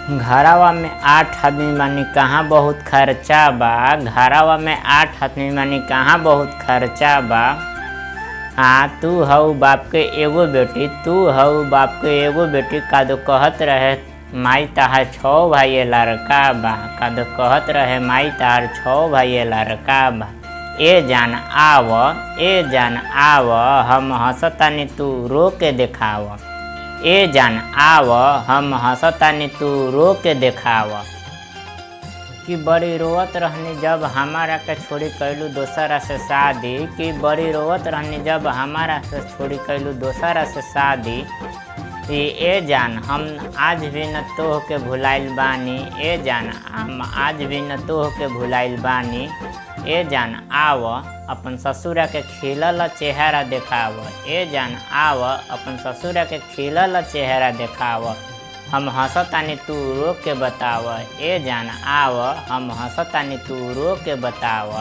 घरवा में 8 आदमी बानी कहाँ बहुत खर्चा बा। घरवा में 8 आदमी बानी कहाँ बहुत खर्चा बा। हाँ तू हऊ बाप के एगो बेटी, तू हऊ बाप के एगो बेटी। कादो कहत रहे माई तहार 6 भाई लड़का बा। कादो कहत रहे माई तहार 6 भाई लड़का बा। ए जान आव, ए जान आव, हम हंसतानी तू रो के देखाव। ए जान आव, हम हंसतानी तू रो के देखाव। कि बड़ी रोवत रहनी जब हमारा के छोड़ी कैलू दोसरा से शादी। कि बड़ी रोवत रहनी जब हमारा से छोड़ी कैलू दोसरा से शादी। ए जान हम आज भी न तोह के भुलाइल बानी। ए जान हम आज भी न तोह के भुलाइल बानी। ए जान आव, अपन ससुरा के खिलल चेहरा देखाव। ए जान आव, अपन ससुरा के खिलल चेहरा देखाव। हम हंसतानी तू रो के बताव। ए जान आव, हम हंसतानी तू रो के बताव।